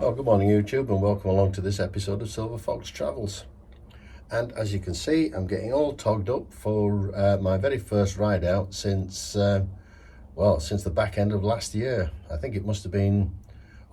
Well, good morning YouTube, and welcome along to this episode of Silver Fox Travels. And as you can see, I'm getting all togged up for my very first ride out since since the back end of last year. I think it must have been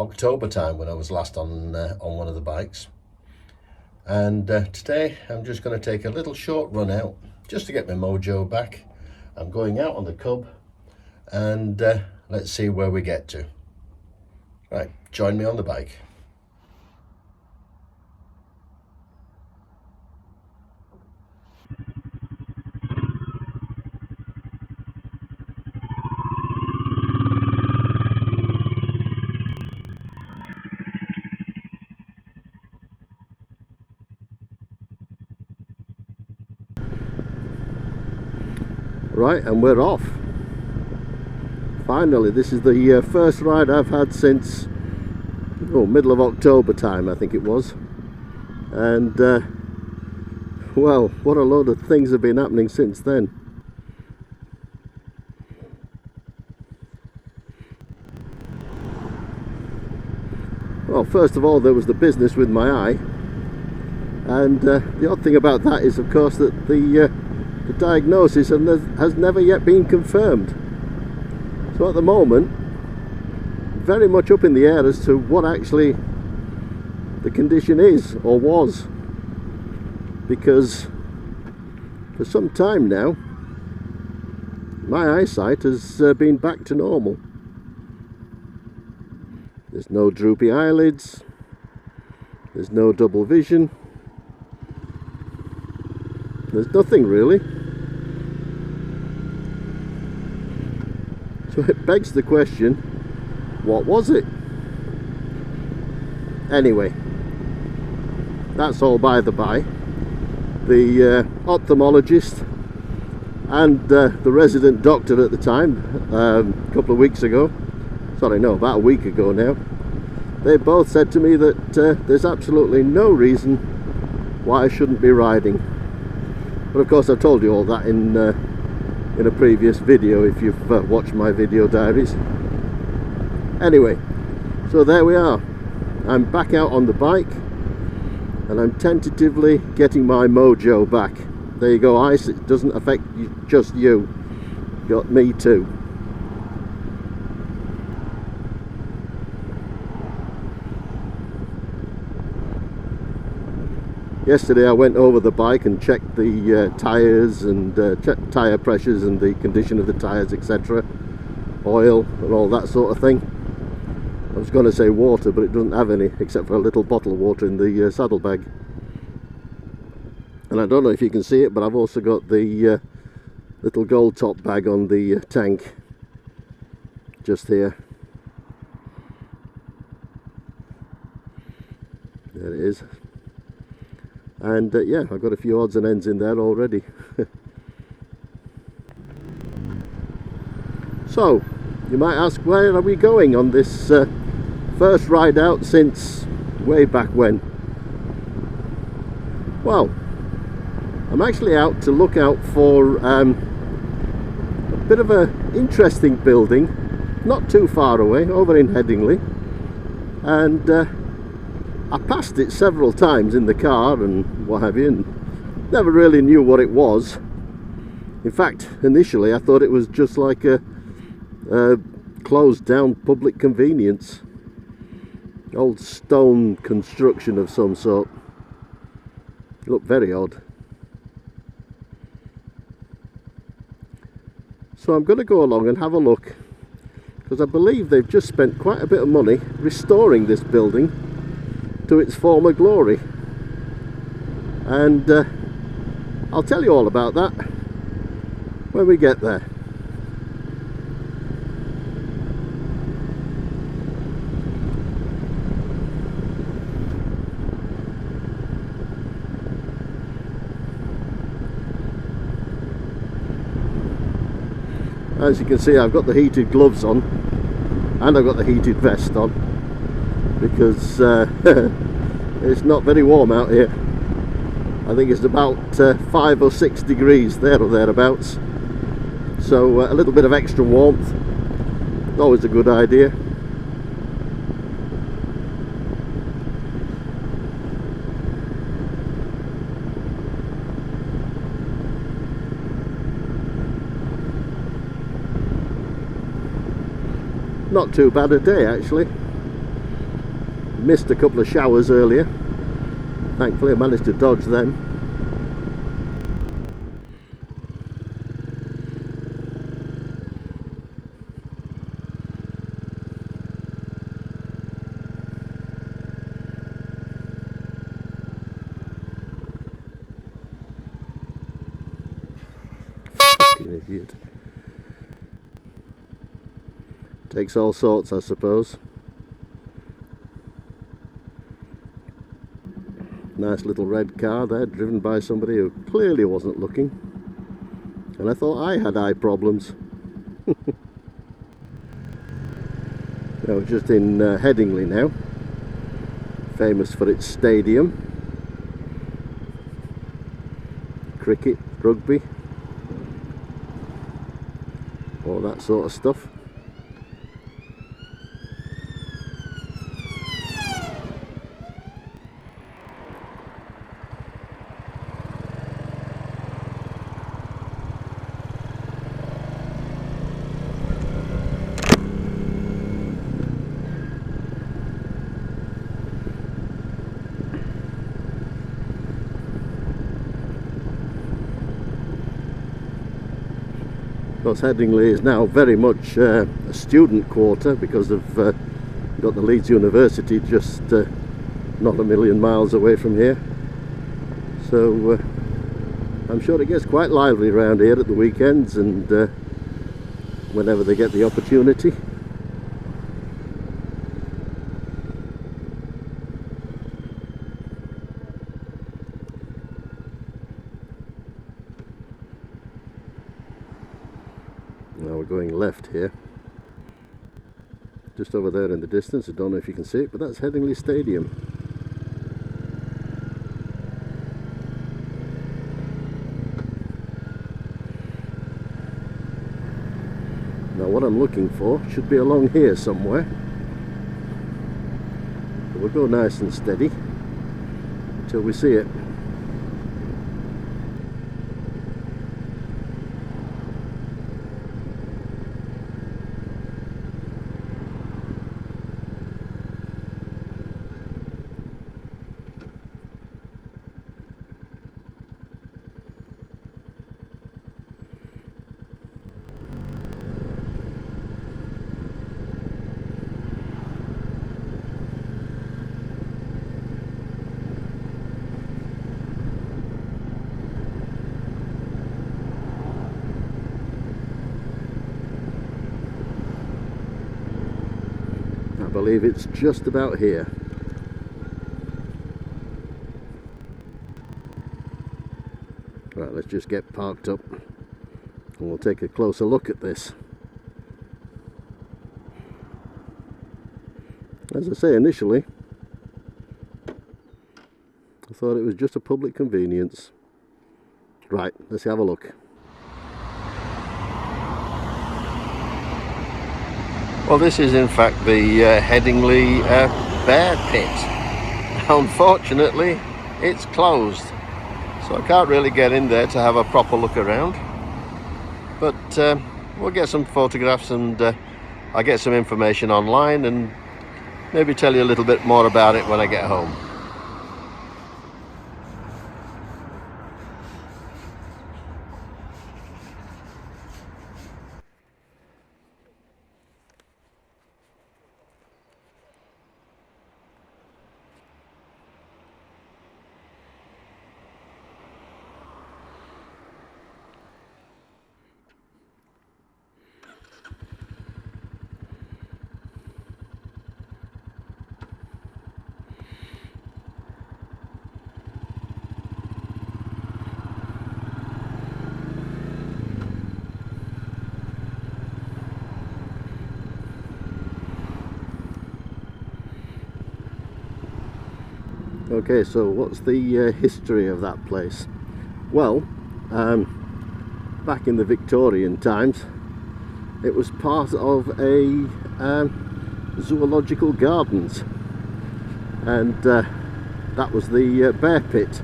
October time when I was last on one of the bikes. And today I'm just going to take a little short run out just to get my mojo back. I'm going out on the Cub, and let's see where we get to. Right, join me on the bike. Right, and we're off. Finally, this is the first ride I've had since middle of October time, I think it was. And well, what a load of things have been happening since then. Well, first of all, there was the business with my eye, and the odd thing about that is, of course, that the diagnosis has never yet been confirmed. So at the moment, very much up in the air as to what actually the condition is or was, because for some time now my eyesight has been back to normal. There's no droopy eyelids, there's no double vision, there's nothing really. So it begs the question, what was it? Anyway, that's all by the by. The ophthalmologist and the resident doctor at the time, a couple of weeks ago, about a week ago now, they both said to me that there's absolutely no reason why I shouldn't be riding. But of course I've told you all that in a previous video if you've watched my video diaries. Anyway, so there we are. I'm back out on the bike, and I'm tentatively getting my mojo back. There you go, ice. It doesn't affect just you, got me too. Yesterday I went over the bike and checked the tyres and checked tyre pressures and the condition of the tyres, etc. Oil and all that sort of thing. I was going to say water, but it doesn't have any except for a little bottle of water in the saddlebag. And I don't know if you can see it, but I've also got the little gold top bag on the tank just here. There it is. And yeah, I've got a few odds and ends in there already. So, you might ask, where are we going on this first ride out since way back when? Well, I'm actually out to look out for a bit of an interesting building, not too far away, over in Headingley. And I passed it several times in the car and what have you, and never really knew what it was. In fact, initially I thought it was just like a closed down public convenience, old stone construction of some sort. It looked very odd. So I'm going to go along and have a look, because I believe they've just spent quite a bit of money restoring this building to its former glory, and I'll tell you all about that when we get there. As you can see, I've got the heated gloves on and I've got the heated vest on, because it's not very warm out here. I think it's about 5 or 6 degrees there or thereabouts, so a little bit of extra warmth, always a good idea. not too bad a day actually. Missed a couple of showers earlier. Thankfully I managed to dodge them. Fucking idiot. Takes all sorts, I suppose. Nice little red car there, driven by somebody who clearly wasn't looking. And I thought I had eye problems. I was just in Headingley now, famous for its stadium, cricket, rugby, all that sort of stuff. Of course, Headingley is now very much a student quarter because of you've got the Leeds University just not a million miles away from here. So I'm sure it gets quite lively around here at the weekends and whenever they get the opportunity. Now we're going left here, just over there in the distance. I don't know if you can see it, but that's Headingley Stadium. Now what I'm looking for should be along here somewhere. But we'll go nice and steady until we see it. I believe it's just about here. Right, let's just get parked up and we'll take a closer look at this. As I say, initially I thought it was just a public convenience. Right, let's have a look. Well, this is in fact the Headingley bear pit. Unfortunately, it's closed, so I can't really get in there to have a proper look around. But we'll get some photographs and I'll get some information online and maybe tell you a little bit more about it when I get home. Okay, so what's the history of that place? Well, back in the Victorian times, it was part of a zoological gardens, and that was the bear pit,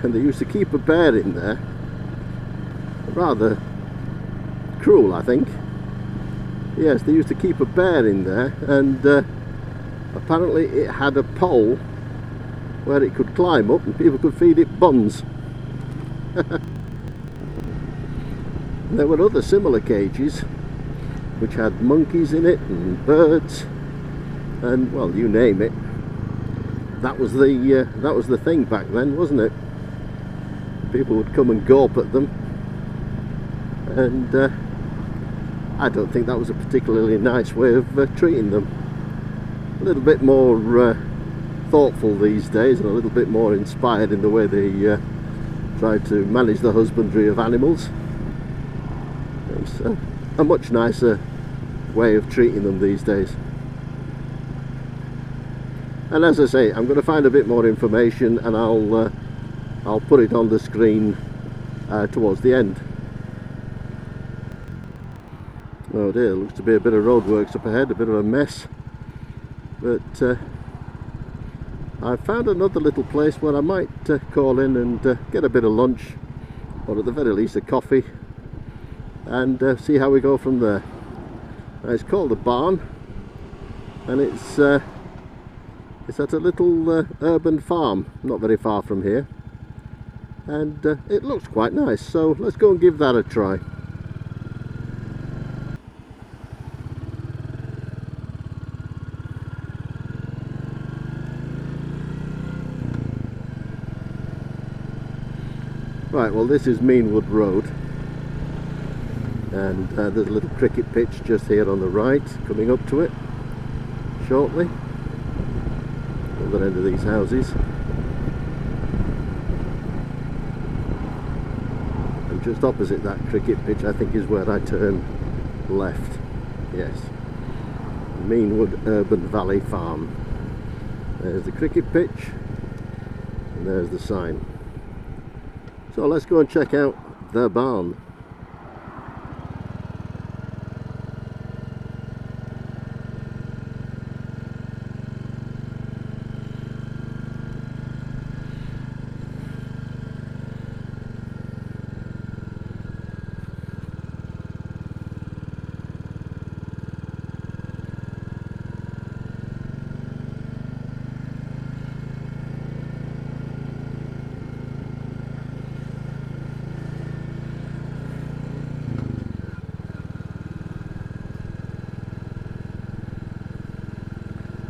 and they used to keep a bear in there. Rather cruel, I think. Yes, they used to keep a bear in there, and apparently it had a pole where it could climb up and people could feed it buns. There were other similar cages which had monkeys in it and birds and, well, you name it. That was the thing back then, wasn't it? People would come and gawp at them, and I don't think that was a particularly nice way of treating them. A little bit more thoughtful these days, and a little bit more inspired in the way they try to manage the husbandry of animals. It's a much nicer way of treating them these days. And as I say, I'm going to find a bit more information, and I'll put it on the screen towards the end. Oh dear, looks to be a bit of roadworks up ahead, a bit of a mess. But I've found another little place where I might call in and get a bit of lunch, or at the very least a coffee, and see how we go from there. It's called the Barn, and it's at a little urban farm, not very far from here, and it looks quite nice, so let's go and give that a try. Right, well, this is Meanwood Road, and there's a little cricket pitch just here on the right, coming up to it shortly. Other end of these houses, and just opposite that cricket pitch I think is where I turn left. Yes, Meanwood Urban Valley Farm. There's the cricket pitch, and there's the sign. So let's go and check out the barn.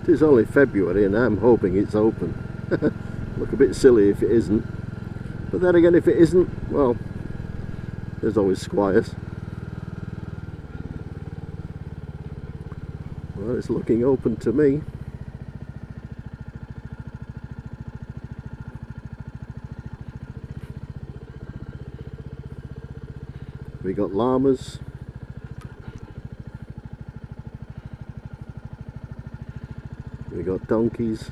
It is only February and I'm hoping it's open. Look a bit silly if it isn't, but then again, if it isn't, well, there's always Squires. Well, it's looking open to me. We got llamas. We got donkeys.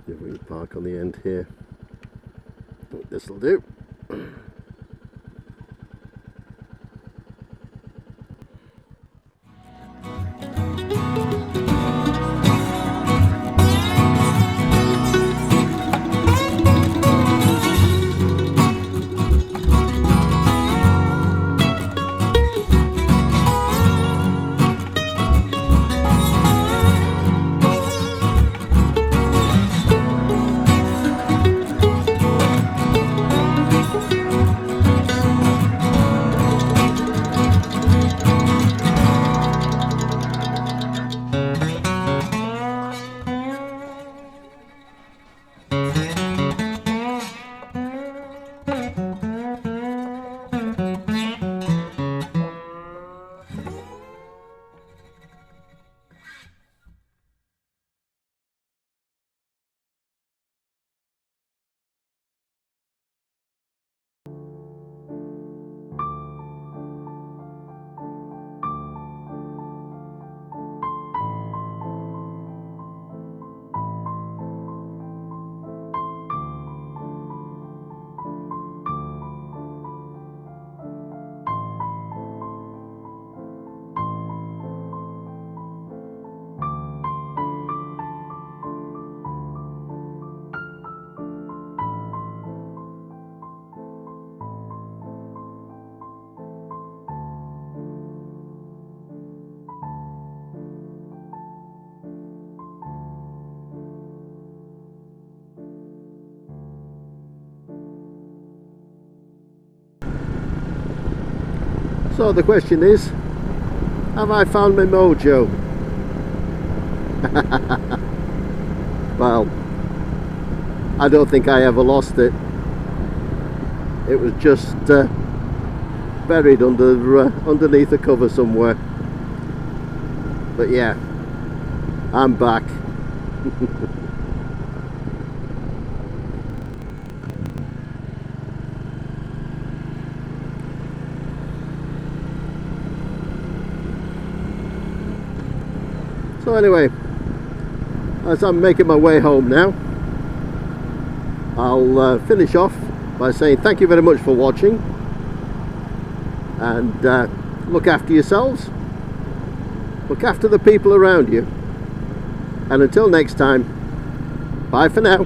If we can park on the end here. This'll do. So the question is, have I found my mojo? Well, I don't think I ever lost it. It was just buried underneath a cover somewhere. But yeah, I'm back. So anyway, as I'm making my way home now, I'll finish off by saying thank you very much for watching, and look after yourselves, look after the people around you, and until next time, bye for now.